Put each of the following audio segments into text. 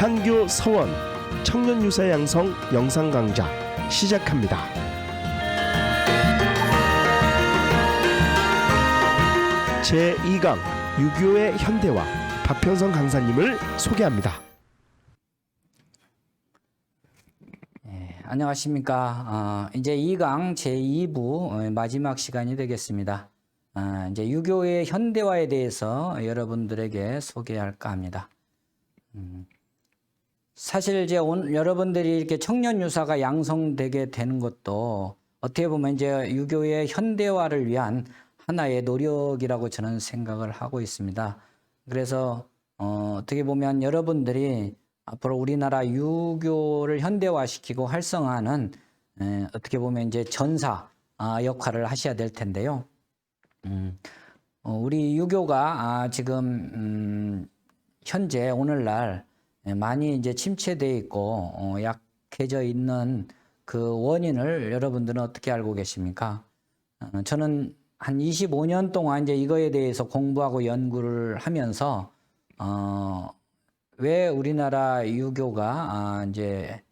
향교 서원 청년 유사 양성 영상 강좌 시작합니다. 제2강 유교의 현대화 박편성 강사님을 소개합니다. 안녕하십니까. 이제 2강 제2부 마지막 시간이 되겠습니다. 이제 유교의 현대화에 대해서 여러분들에게 소개할까 합니다. 사실 이제 여러분들이 이렇게 청년 유사가 양성되게 되는 것도 어떻게 보면 이제 유교의 현대화를 위한 하나의 노력이라고 저는 생각을 하고 있습니다. 그래서 어떻게 보면 여러분들이 앞으로 우리나라 유교를 현대화시키고 활성화하는 어떻게 보면 이제 전사 역할을 하셔야 될 텐데요. 우리 유교가 지금 현재 오늘날 많이 이제 침체되어 있고 약해져 있는 그 원인을 여러분들은 어떻게 알고 계십니까? 저는 한 25년 동안 이제 이거에 대해서 공부하고 연구를 하면서 왜 우리나라 유교가 이제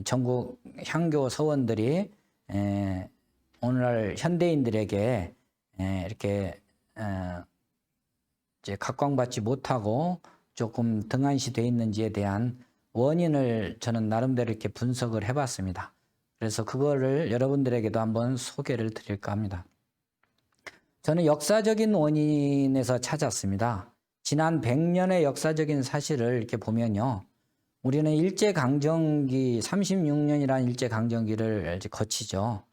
전국 향교 서원들이 오늘날 현대인들에게 이렇게 이제 각광받지 못하고 조금 등한시되어 있는지에 대한 원인을 저는 나름대로 이렇게 분석을 해봤습니다. 그래서 그거를 여러분들에게도 한번 소개를 드릴까 합니다. 저는 역사적인 원인에서 찾았습니다. 지난 100년의 역사적인 사실을 이렇게 보면요. 우리는 일제강점기 36년이라는 일제강점기를 거치죠.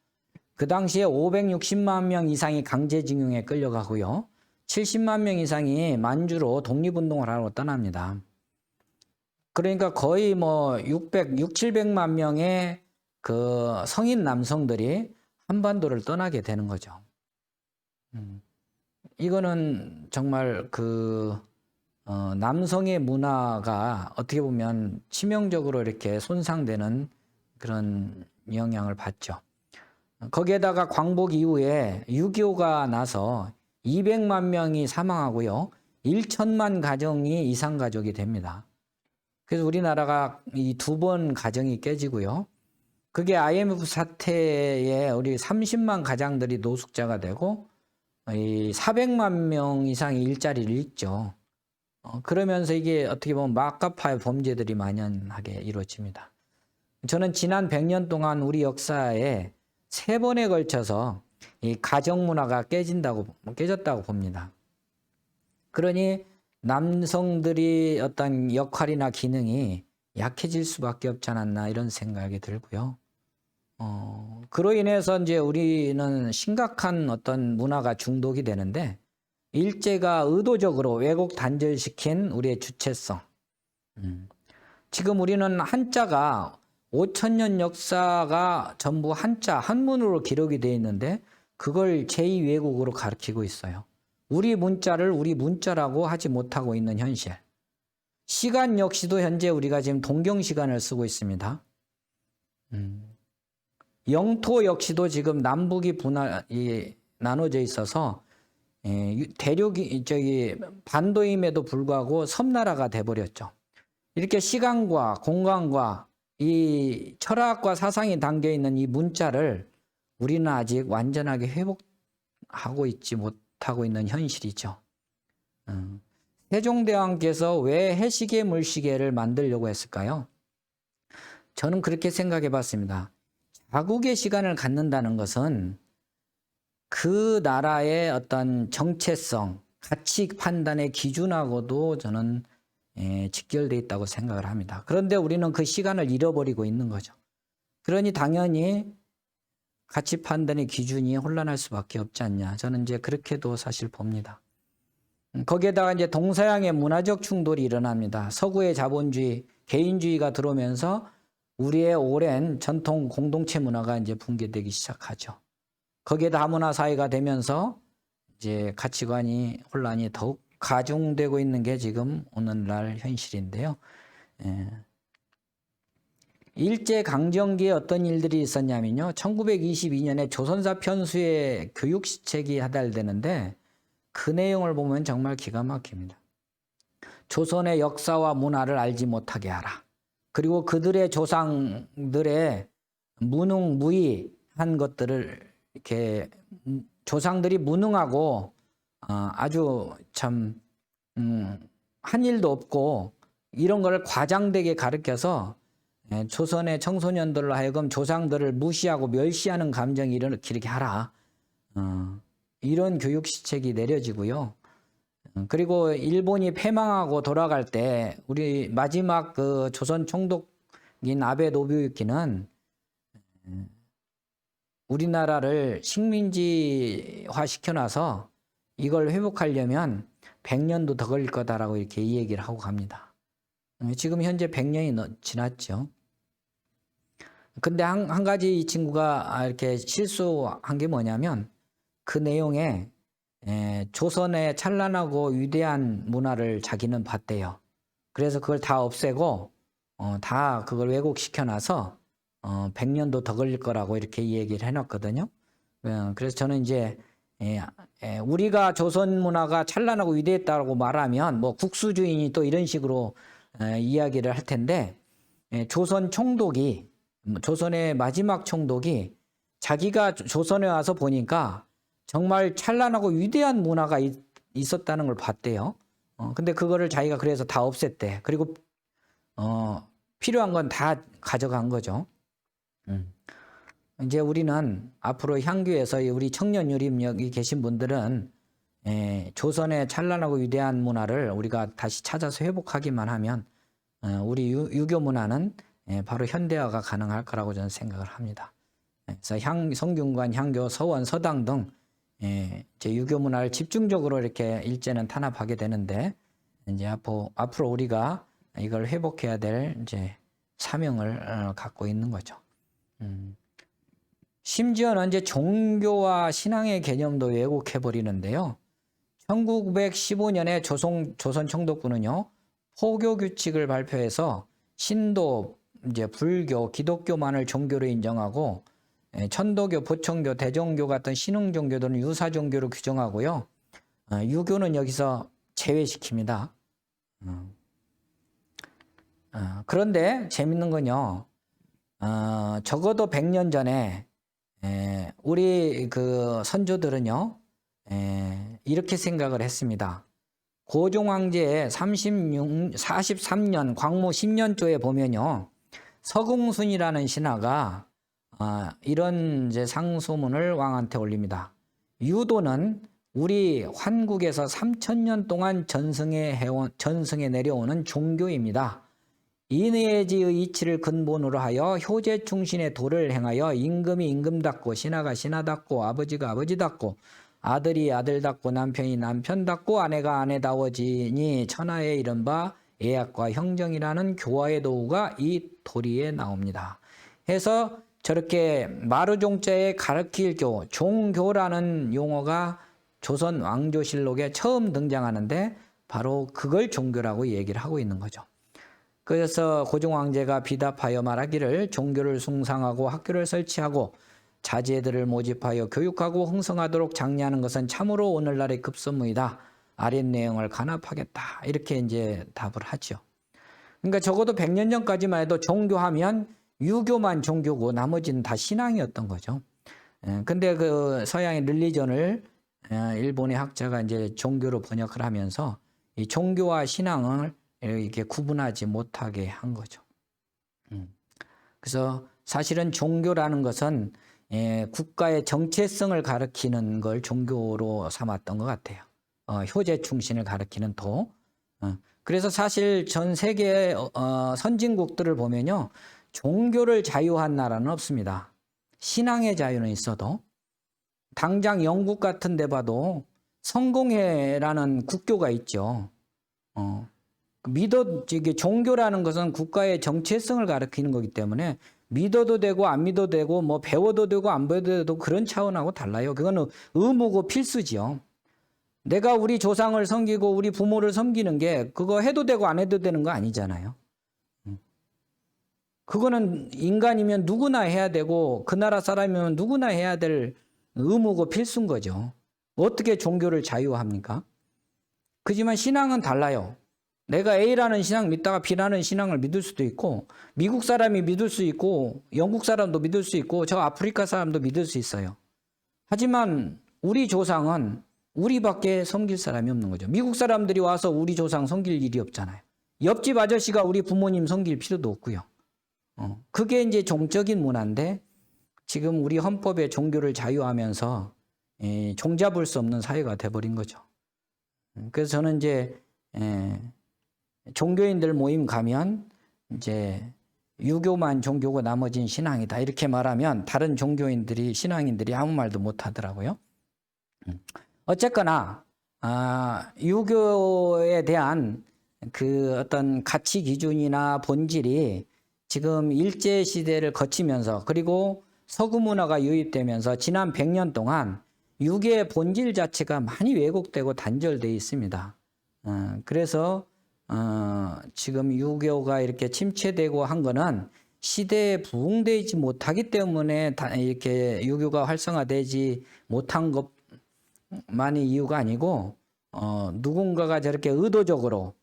그 당시에 560만 명 이상이 강제징용에 끌려가고요. 70만 명 이상이 만주로 독립운동을 하러 떠납니다. 그러니까 거의 뭐 700만 명의 그 성인 남성들이 한반도를 떠나게 되는 거죠. 이거는 정말 그 남성의 문화가 어떻게 보면 치명적으로 이렇게 손상되는 그런 영향을 받죠. 거기에다가 광복 이후에 6.25가 나서 200만 명이 사망하고요. 1천만 가정이 이산가족이 됩니다. 그래서 우리나라가 이 2번 가정이 깨지고요. 그게 IMF 사태에 우리 30만 가장들이 노숙자가 되고 이 400만 명 이상이 일자리를 잃죠. 그러면서 이게 어떻게 보면 막가파의 범죄들이 만연하게 이루어집니다. 저는 지난 100년 동안 우리 역사에 3번에 걸쳐서 이 가정 문화가 깨졌다고 봅니다. 그러니 남성들이 어떤 역할이나 기능이 약해질 수밖에 없지 않았나 이런 생각이 들고요. 그로 인해서 이제 우리는 심각한 어떤 문화가 중독이 되는데 일제가 의도적으로 왜곡 단절시킨 우리의 주체성. 지금 우리는 한자가 5,000년 역사가 전부 한자, 한문으로 기록이 되어 있는데 그걸 제2외국어로 가르치고 있어요. 우리 문자를 우리 문자라고 하지 못하고 있는 현실. 시간 역시도 현재 우리가 지금 동경시간을 쓰고 있습니다. 영토 역시도 지금 남북이 나눠져 있어서 대륙이 반도임에도 불구하고 섬나라가 돼버렸죠. 이렇게 시간과 공간과 이 철학과 사상이 담겨 있는 이 문자를 우리는 아직 완전하게 회복하고 있지 못하고 있는 현실이죠. 세종대왕께서 왜 해시계 물시계를 만들려고 했을까요? 저는 그렇게 생각해 봤습니다. 자국의 시간을 갖는다는 것은 그 나라의 어떤 정체성, 가치 판단의 기준하고도 저는 직결되어 있다고 생각을 합니다. 그런데 우리는 그 시간을 잃어버리고 있는 거죠. 그러니 당연히 가치 판단의 기준이 혼란할 수밖에 없지 않냐. 저는 이제 그렇게도 사실 봅니다. 거기에다가 이제 동서양의 문화적 충돌이 일어납니다. 서구의 자본주의, 개인주의가 들어오면서 우리의 오랜 전통 공동체 문화가 이제 붕괴되기 시작하죠. 거기에 다문화 사회가 되면서 이제 가치관이 혼란이 더욱 가중되고 있는 게 지금 오늘날 현실인데요. 일제강점기에 어떤 일들이 있었냐면요. 1922년에 조선사 편수의 교육시책이 하달되는데 그 내용을 보면 정말 기가 막힙니다. 조선의 역사와 문화를 알지 못하게 하라. 그리고 그들의 조상들의 무능무이한 것들을 이렇게 조상들이 무능하고 아주 참 한 일도 없고 이런 걸 과장되게 가르쳐서 조선의 청소년들로 하여금 조상들을 무시하고 멸시하는 감정이 일으키게 하라. 이런 교육 시책이 내려지고요. 그리고 일본이 패망하고 돌아갈 때 우리 마지막 그 조선 총독인 아베 노부유키는 우리나라를 식민지화 시켜놔서 이걸 회복하려면 100년도 더 걸릴 거다라고 이렇게 이 얘기를 하고 갑니다. 지금 현재 100년이 지났죠. 근데 한 가지 이 친구가 이렇게 실수한 게 뭐냐면 그 내용에 조선의 찬란하고 위대한 문화를 자기는 봤대요. 그래서 그걸 다 없애고 다 그걸 왜곡시켜놔서 100년도 더 걸릴 거라고 이렇게 이 얘기를 해놨거든요. 그래서 저는 이제 우리가 조선 문화가 찬란하고 위대했다고 말하면 뭐 국수주의니 또 이런 식으로 이야기를 할 텐데 조선 총독이 조선의 마지막 총독이 자기가 조선에 와서 보니까 정말 찬란하고 위대한 문화가 있었다는 걸 봤대요. 근데 그거를 자기가 그래서 다 없앴대. 그리고 필요한 건 다 가져간 거죠. 이제 우리는 앞으로 향교에서 우리 청년 유림역이 계신 분들은 조선의 찬란하고 위대한 문화를 우리가 다시 찾아서 회복하기만 하면 우리 유교 문화는 바로 현대화가 가능할 거라고 저는 생각을 합니다. 그래서 성균관, 향교, 서원, 서당 등 제 유교 문화를 집중적으로 이렇게 일제는 탄압하게 되는데 이제 앞으로 우리가 이걸 회복해야 될 이제 사명을 갖고 있는 거죠. 심지어는 이제 종교와 신앙의 개념도 왜곡해 버리는데요. 1915년에 조선 총독부는요 포교 규칙을 발표해서 신도, 이제 불교, 기독교만을 종교로 인정하고 천도교, 부총교, 대종교 같은 신흥 종교들은 유사 종교로 규정하고요. 유교는 여기서 제외시킵니다. 그런데 재밌는 건요. 적어도 100년 전에 우리 그 선조들은요. 이렇게 생각을 했습니다. 고종 황제의 43년 광무 10년조에 보면요. 서궁순이라는 신하가 이런 이제 상소문을 왕한테 올립니다. 유도는 우리 환국에서 3000년 동안 전승해 내려오는 종교입니다. 인외지의 이치를 근본으로 하여 효제 충신의 도를 행하여 임금이 임금답고 신하가 신하답고 아버지가 아버지답고 아들이 아들답고 남편이 남편답고 아내가 아내다워지니 천하에 이른바 예약과 형정이라는 교화의 도구가 이 도리에 나옵니다. 해서 저렇게 마루종자에 가르칠 교, 종교라는 용어가 조선 왕조실록에 처음 등장하는데 바로 그걸 종교라고 얘기를 하고 있는 거죠. 그래서 고종 황제가 비답하여 말하기를 종교를 숭상하고 학교를 설치하고 자제들을 모집하여 교육하고 흥성하도록 장려하는 것은 참으로 오늘날의 급선무이다. 아랫 내용을 간합하겠다. 이렇게 이제 답을 하죠. 그러니까 적어도 100년 전까지만 해도 종교하면 유교만 종교고 나머지는 다 신앙이었던 거죠. 근데 그 서양의 릴리전을 일본의 학자가 이제 종교로 번역을 하면서 이 종교와 신앙을 이렇게 구분하지 못하게 한 거죠. 그래서 사실은 종교라는 것은 국가의 정체성을 가리키는 걸 종교로 삼았던 것 같아요. 효제 충신을 가리키는 도. 그래서 사실 전 세계 선진국들을 보면요. 종교를 자유한 나라는 없습니다. 신앙의 자유는 있어도 당장 영국 같은 데 봐도 성공회라는 국교가 있죠. 이게 종교라는 것은 국가의 정체성을 가리키는 거기 때문에 믿어도 되고 안 믿어도 되고 뭐 배워도 되고 안 배워도 되고 그런 차원하고 달라요. 그거는 의무고 필수지요. 내가 우리 조상을 섬기고 우리 부모를 섬기는 게 그거 해도 되고 안 해도 되는 거 아니잖아요. 그거는 인간이면 누구나 해야 되고 그 나라 사람이면 누구나 해야 될 의무고 필수인 거죠. 어떻게 종교를 자유합니까? 그지만 신앙은 달라요. 내가 A라는 신앙 믿다가 B라는 신앙을 믿을 수도 있고, 미국 사람이 믿을 수 있고, 영국 사람도 믿을 수 있고, 저 아프리카 사람도 믿을 수 있어요. 하지만 우리 조상은 우리밖에 섬길 사람이 없는 거죠. 미국 사람들이 와서 우리 조상 섬길 일이 없잖아요. 옆집 아저씨가 우리 부모님 섬길 필요도 없고요. 그게 이제 종적인 문화인데, 지금 우리 헌법에 종교를 자유하면서 종잡을 수 없는 사회가 돼버린 거죠. 그래서 저는 이제 종교인들 모임 가면 이제 유교만 종교고 나머지는 신앙이다 이렇게 말하면 다른 종교인들이 신앙인들이 아무 말도 못 하더라고요. 어쨌거나 유교에 대한 그 어떤 가치 기준이나 본질이 지금 일제 시대를 거치면서 그리고 서구 문화가 유입되면서 지난 100년 동안 유교의 본질 자체가 많이 왜곡되고 단절되어 있습니다. 그래서 지금 유교가 이렇게 침체되고 한 거는 시대에 부응되지 못하기 때문에 이렇게 유교가 활성화되지 못한 것만이 이유가 아니고 누군가가 저렇게 의도적으로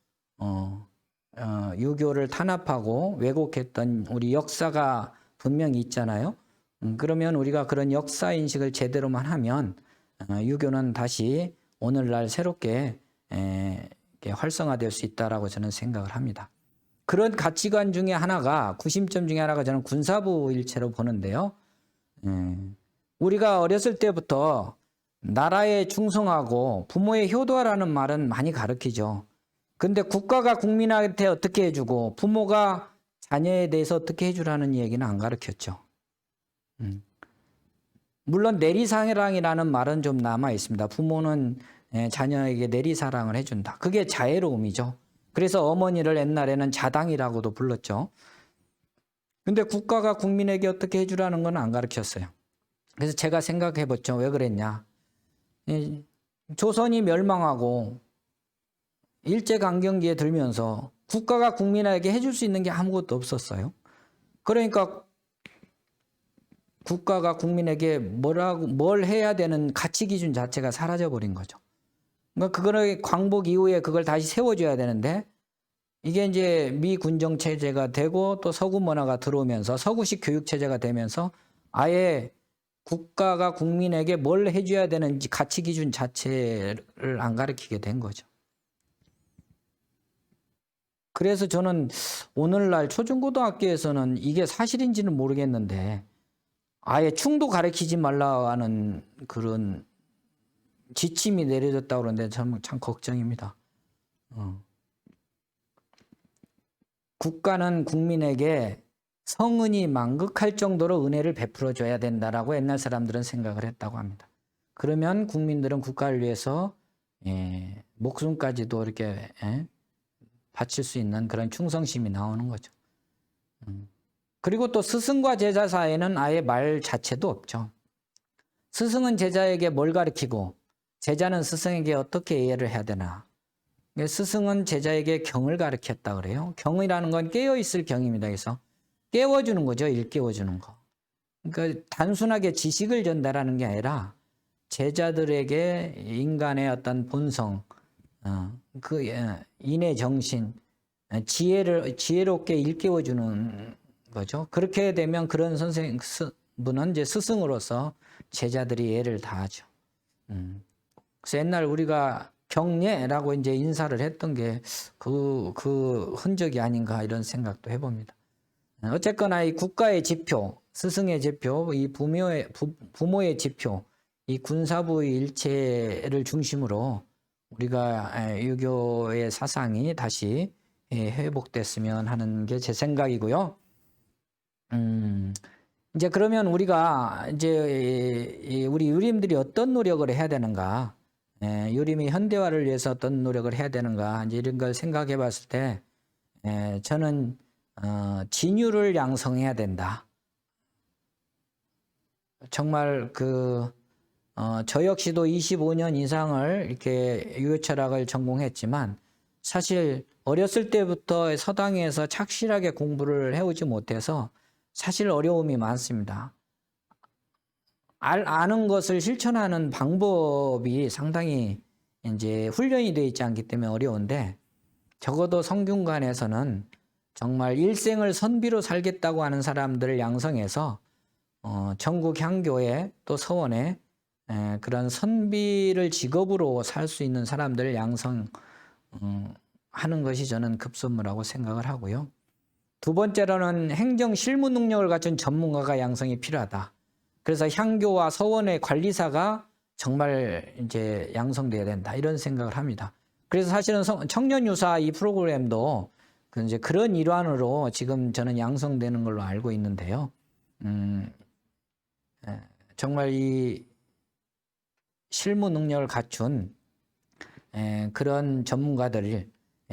유교를 탄압하고 왜곡했던 우리 역사가 분명히 있잖아요. 그러면 우리가 그런 역사 인식을 제대로만 하면 유교는 다시 오늘날 새롭게 활성화될 수 있다라고 저는 생각을 합니다. 그런 가치관 중에 하나가 구심점 중에 하나가 저는 군사부 일체로 보는데요. 우리가 어렸을 때부터 나라에 충성하고 부모에 효도하라는 말은 많이 가르치죠. 근데 국가가 국민한테 어떻게 해주고 부모가 자녀에 대해서 어떻게 해주라는 얘기는 안 가르쳤죠. 물론 내리사랑이라는 말은 좀 남아 있습니다. 부모는 자녀에게 내리사랑을 해준다. 그게 자애로움이죠. 그래서 어머니를 옛날에는 자당이라고도 불렀죠. 근데 국가가 국민에게 어떻게 해주라는 건 안 가르쳤어요. 그래서 제가 생각해 봤죠. 왜 그랬냐. 조선이 멸망하고 일제강점기에 들면서 국가가 국민에게 해줄 수 있는 게 아무것도 없었어요. 그러니까 국가가 국민에게 뭘 해야 되는 가치 기준 자체가 사라져 버린 거죠. 그러니까 그거를 광복 이후에 그걸 다시 세워줘야 되는데 이게 이제 미군정 체제가 되고 또 서구 문화가 들어오면서 서구식 교육 체제가 되면서 아예 국가가 국민에게 뭘 해줘야 되는지 가치 기준 자체를 안 가르치게 된 거죠. 그래서 저는 오늘날 초중고등학교에서는 이게 사실인지는 모르겠는데 아예 충도 가르치지 말라는 그런 지침이 내려졌다고 그러는데 참 걱정입니다. 국가는 국민에게 성은이 만극할 정도로 은혜를 베풀어 줘야 된다라고 옛날 사람들은 생각을 했다고 합니다. 그러면 국민들은 국가를 위해서 목숨까지도 이렇게 바칠 수 있는 그런 충성심이 나오는 거죠. 그리고 또 스승과 제자 사이에는 아예 말 자체도 없죠. 스승은 제자에게 뭘 가르치고 제자는 스승에게 어떻게 이해를 해야 되나. 스승은 제자에게 경을 가르쳤다 그래요. 경이라는 건 깨어있을 경입니다. 그래서 깨워주는 거죠. 일깨워주는 거. 그러니까 단순하게 지식을 전달하는 게 아니라 제자들에게 인간의 어떤 본성, 그 인의 정신, 지혜롭게 일깨워주는 거죠. 그렇게 되면 그런 선생님은 이제 스승으로서 제자들이 예를 다하죠. 그래서 옛날 우리가 경례라고 이제 인사를 했던 게 그 흔적이 아닌가 이런 생각도 해봅니다. 어쨌거나 이 국가의 지표, 스승의 지표, 이 부모의 지표, 이 군사부의 일체를 중심으로 우리가 유교의 사상이 다시 회복됐으면 하는 게 제 생각이고요. 이제 그러면 우리가 이제 우리 유림들이 어떤 노력을 해야 되는가? 유림이 현대화를 위해서 어떤 노력을 해야 되는가? 이제 이런 걸 생각해 봤을 때 저는 진유를 양성해야 된다. 정말 저 역시도 25년 이상을 이렇게 유교 철학을 전공했지만 사실 어렸을 때부터 서당에서 착실하게 공부를 해오지 못해서 사실 어려움이 많습니다. 아는 것을 실천하는 방법이 상당히 이제 훈련이 되어 있지 않기 때문에 어려운데 적어도 성균관에서는 정말 일생을 선비로 살겠다고 하는 사람들을 양성해서 전국 향교회 또 서원에 그런 선비를 직업으로 살 수 있는 사람들을 양성하는 것이 저는 급선무라고 생각을 하고요. 두 번째로는 행정 실무 능력을 갖춘 전문가가 양성이 필요하다. 그래서 향교와 서원의 관리사가 정말 이제 양성돼야 된다 이런 생각을 합니다. 그래서 사실은 청년유사 이 프로그램도 이제 그런 일환으로 지금 저는 양성되는 걸로 알고 있는데요. 정말 이 실무 능력을 갖춘 그런 전문가들,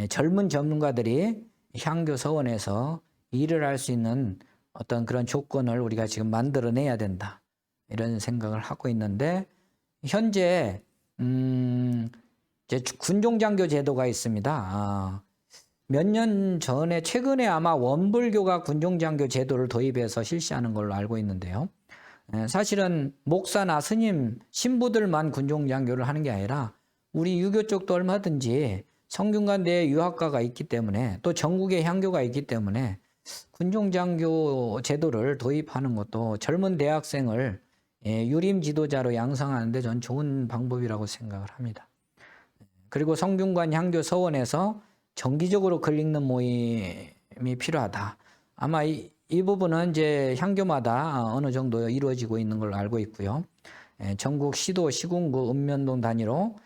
젊은 전문가들이 향교 서원에서 일을 할 수 있는 어떤 그런 조건을 우리가 지금 만들어내야 된다 이런 생각을 하고 있는데, 현재 이제 군종장교 제도가 있습니다. 몇 년 전에 최근에 아마 원불교가 군종장교 제도를 도입해서 실시하는 걸로 알고 있는데요. 사실은 목사나 스님, 신부들만 군종장교를 하는 게 아니라 우리 유교 쪽도 얼마든지 성균관 내에 유학가가 있기 때문에 또 전국에 향교가 있기 때문에 군종장교 제도를 도입하는 것도 젊은 대학생을 유림 지도자로 양성하는 데 전 좋은 방법이라고 생각을 합니다. 그리고 성균관 향교 서원에서 정기적으로 글 읽는 모임이 필요하다. 아마 이 부분은 이제 향교마다 어느 정도 이루어지고 있는 걸로 알고 있고요. 전국 시도, 시군구, 읍면동 단위로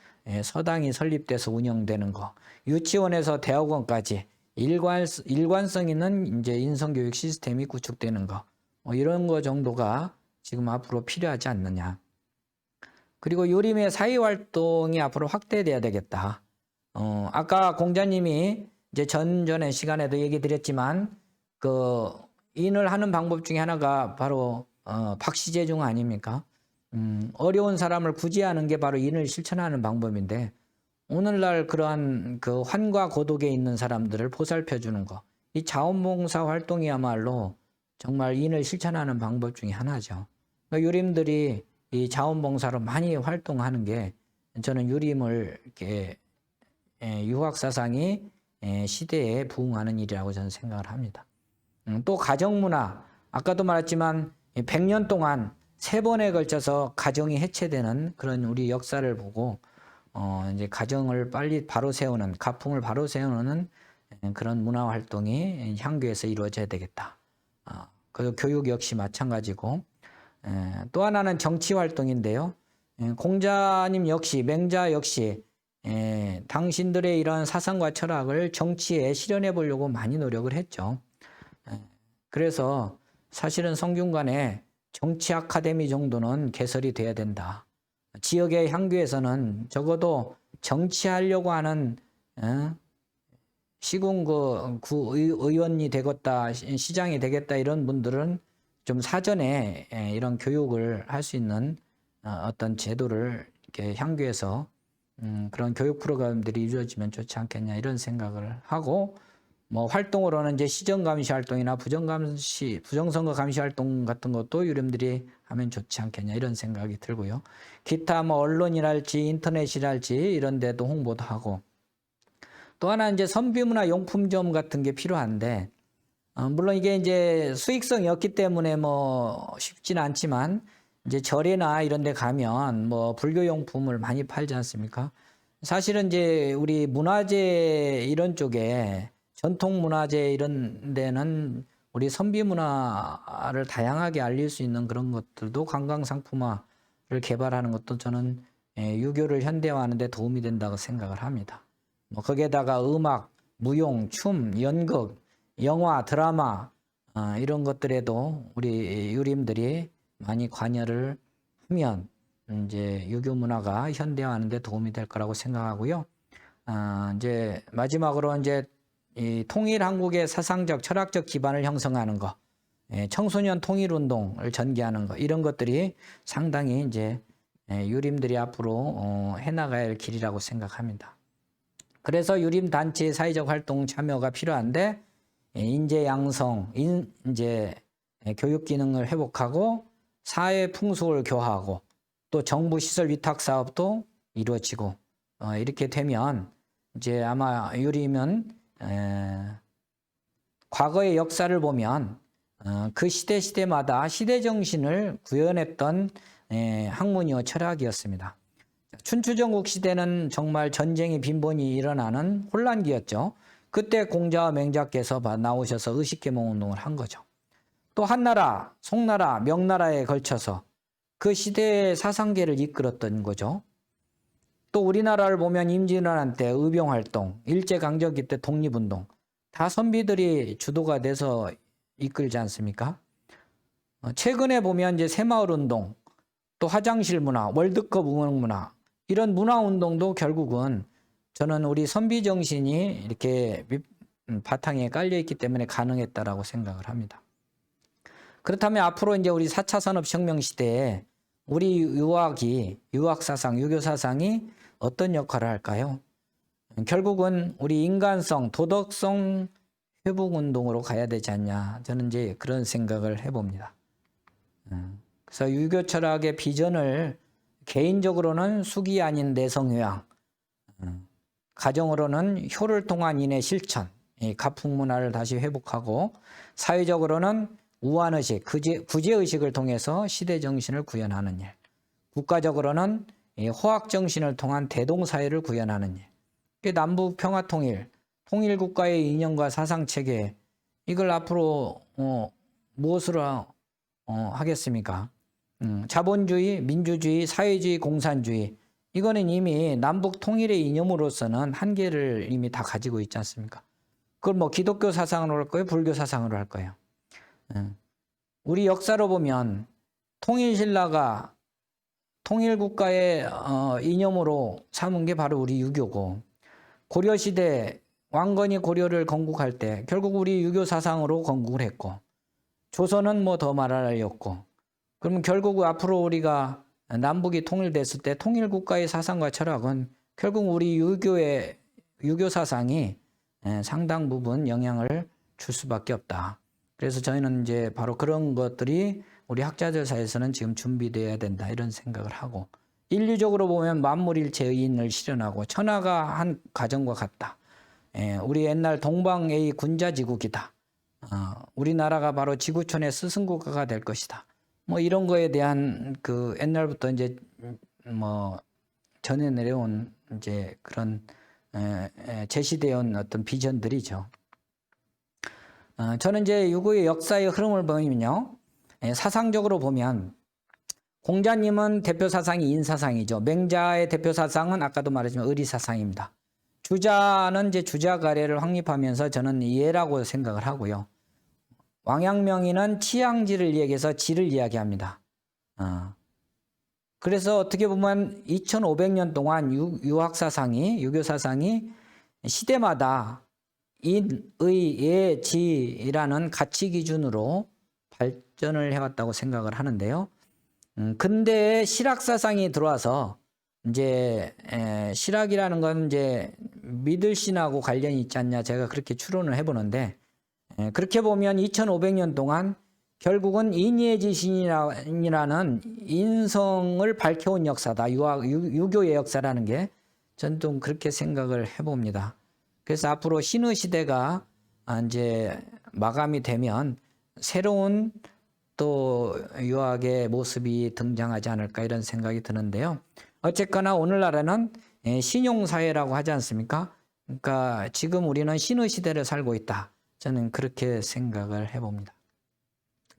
서당이 설립돼서 운영되는 거, 유치원에서 대학원까지 일관성 있는 이제 인성교육 시스템이 구축되는 거, 이런 거 정도가 지금 앞으로 필요하지 않느냐. 그리고 유림의 사회활동이 앞으로 확대돼야 되겠다. 아까 공자님이 이제 전전의 시간에도 얘기 드렸지만, 인을 하는 방법 중에 하나가 바로, 박시제중 아닙니까? 어려운 사람을 구제하는 게 바로 인을 실천하는 방법인데, 오늘날 그러한 그 환과 고독에 있는 사람들을 보살펴 주는 거, 이 자원봉사 활동이야말로 정말 인을 실천하는 방법 중에 하나죠. 그러니까 유림들이 이 자원봉사로 많이 활동하는 게 저는 유림을 이렇게 유학 사상이 시대에 부응하는 일이라고 저는 생각을 합니다. 또 가정문화, 아까도 말했지만 100년 동안 3번에 걸쳐서 가정이 해체되는 그런 우리 역사를 보고 이제 가정을 빨리 바로 세우는, 가풍을 바로 세우는 그런 문화 활동이 향교에서 이루어져야 되겠다. 그 교육 역시 마찬가지고, 또 하나는 정치 활동인데요. 공자님 역시, 맹자 역시 당신들의 이러한 사상과 철학을 정치에 실현해 보려고 많이 노력을 했죠. 그래서 사실은 성균관에 정치 아카데미 정도는 개설이 돼야 된다. 지역의 향교에서는 적어도 정치하려고 하는 시군구 의원이 되겠다, 시장이 되겠다 이런 분들은 좀 사전에 이런 교육을 할 수 있는 어떤 제도를 이렇게 향교에서 그런 교육 프로그램들이 이루어지면 좋지 않겠냐 이런 생각을 하고, 뭐 활동으로는 이제 시정감시 활동이나 부정선거 감시 활동 같은 것도 유림들이 하면 좋지 않겠냐 이런 생각이 들고요. 기타 뭐 언론이랄지 인터넷이랄지 이런 데도 홍보도 하고, 또 하나 이제 선비문화 용품점 같은 게 필요한데, 물론 이게 이제 수익성이 없기 때문에 뭐 쉽지는 않지만, 이제 절에나 이런 데 가면 뭐 불교 용품을 많이 팔지 않습니까? 사실은 이제 우리 문화재 이런 쪽에, 전통 문화재 이런 데는 우리 선비 문화를 다양하게 알릴 수 있는 그런 것들도 관광 상품화를 개발하는 것도 저는 유교를 현대화하는 데 도움이 된다고 생각을 합니다. 뭐 거기에다가 음악, 무용, 춤, 연극, 영화, 드라마 이런 것들에도 우리 유림들이 많이 관여를 하면 이제 유교 문화가 현대화하는 데 도움이 될 거라고 생각하고요. 이제 마지막으로 이제 이 통일 한국의 사상적, 철학적 기반을 형성하는 거, 청소년 통일 운동을 전개하는 거, 이런 것들이 상당히 이제 유림들이 앞으로 해나가야 할 길이라고 생각합니다. 그래서 유림 단체의 사회적 활동 참여가 필요한데, 인재 양성, 이제 교육 기능을 회복하고 사회 풍속을 교화하고 또 정부 시설 위탁 사업도 이루어지고 이렇게 되면 이제 아마 유리면 과거의 역사를 보면 그 시대마다 시대 정신을 구현했던 학문이요 철학이었습니다. 춘추전국 시대는 정말 전쟁이 빈번히 일어나는 혼란기였죠. 그때 공자와 맹자께서 나오셔서 의식계몽 운동을 한 거죠. 또 한나라, 송나라, 명나라에 걸쳐서 그 시대의 사상계를 이끌었던 거죠. 또 우리나라를 보면 임진왜란 때 의병활동, 일제강점기 때 독립운동 다 선비들이 주도가 돼서 이끌지 않습니까? 최근에 보면 이제 새마을운동, 또 화장실 문화, 월드컵 응원 문화 이런 문화운동도 결국은 저는 우리 선비 정신이 이렇게 바탕에 깔려 있기 때문에 가능했다라고 생각을 합니다. 그렇다면 앞으로 이제 우리 4차 산업혁명 시대에 우리 유학사상, 유교사상이 어떤 역할을 할까요? 결국은 우리 인간성, 도덕성 회복운동으로 가야 되지 않냐. 저는 이제 그런 생각을 해봅니다. 그래서 유교 철학의 비전을 개인적으로는 숙이 아닌 내성효양, 가정으로는 효를 통한 인의 실천, 가풍 문화를 다시 회복하고 사회적으로는 우환의식, 구제의식을 통해서 시대정신을 구현하는 일, 국가적으로는 호학정신을 통한 대동사회를 구현하는 일, 남북 평화통일, 통일국가의 이념과 사상체계 이걸 앞으로 무엇으로 하겠습니까? 자본주의, 민주주의, 사회주의, 공산주의 이거는 이미 남북 통일의 이념으로서는 한계를 이미 다 가지고 있지 않습니까? 그걸 뭐 기독교 사상으로 할 거예요? 불교 사상으로 할 거예요? 우리 역사로 보면 통일신라가 통일국가의 이념으로 삼은 게 바로 우리 유교고 고려시대 왕건이 고려를 건국할 때 결국 우리 유교 사상으로 건국을 했고 조선은 뭐 더 말할 나위 없고 그러면 결국 앞으로 우리가 남북이 통일됐을 때 통일국가의 사상과 철학은 결국 우리 유교 사상이 상당 부분 영향을 줄 수밖에 없다. 그래서 저희는 이제 바로 그런 것들이 우리 학자들 사이에서는 지금 준비돼야 된다 이런 생각을 하고 인류적으로 보면 만물일체의 인을 실현하고 천하가 한 가정과 같다. 우리 옛날 동방의 군자지국이다. 우리나라가 바로 지구촌의 스승국가가 될 것이다. 뭐 이런 거에 대한 그 옛날부터 이제 뭐 전해 내려온 이제 그런 제시되어 온 어떤 비전들이죠. 저는 이제 유교의 역사의 흐름을 보면요. 사상적으로 보면 공자님은 대표 사상이 인사상이죠. 맹자의 대표 사상은 아까도 말했지만 의리사상입니다. 주자는 이제 주자가래를 확립하면서 저는 예라고 생각을 하고요. 왕양명이는 치양지를 얘기해서 지를 이야기합니다. 그래서 어떻게 보면 2500년 동안 유교사상이 시대마다 인, 의, 예, 지라는 가치 기준으로 발전을 해왔다고 생각을 하는데요. 근대에 실학사상이 들어와서 이제 실학이라는 건 이제 믿을 신하고 관련이 있지 않냐 제가 그렇게 추론을 해보는데 그렇게 보면 2500년 동안 결국은 인예지신이라는 인성을 밝혀온 역사다. 유교의 역사라는 게 전 좀 그렇게 생각을 해봅니다. 그래서 앞으로 신의 시대가 이제 마감이 되면 새로운 또 유학의 모습이 등장하지 않을까 이런 생각이 드는데요. 어쨌거나 오늘날에는 신용사회라고 하지 않습니까? 그러니까 지금 우리는 신의 시대를 살고 있다. 저는 그렇게 생각을 해봅니다.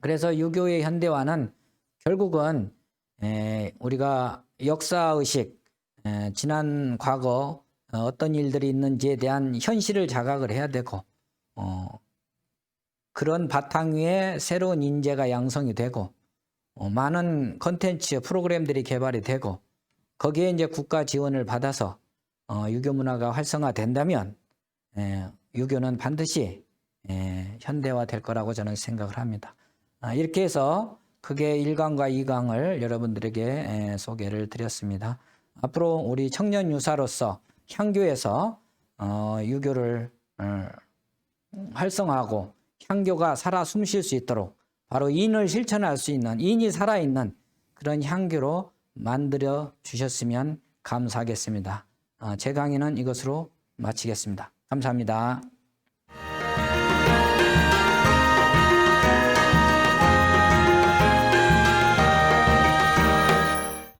그래서 유교의 현대화는 결국은 우리가 역사의식, 지난 과거 어떤 일들이 있는지에 대한 현실을 자각을 해야 되고 그런 바탕 위에 새로운 인재가 양성이 되고 많은 컨텐츠 프로그램들이 개발이 되고 거기에 이제 국가 지원을 받아서 유교 문화가 활성화된다면 유교는 반드시 현대화 될 거라고 저는 생각을 합니다. 이렇게 해서 그게 1강과 2강을 여러분들에게 소개를 드렸습니다. 앞으로 우리 청년 유사로서 향교에서 유교를 활성화하고 향교가 살아 숨쉴 수 있도록 바로 인을 실천할 수 있는 인이 살아있는 그런 향교로 만들어 주셨으면 감사하겠습니다. 제 강의는 이것으로 마치겠습니다. 감사합니다.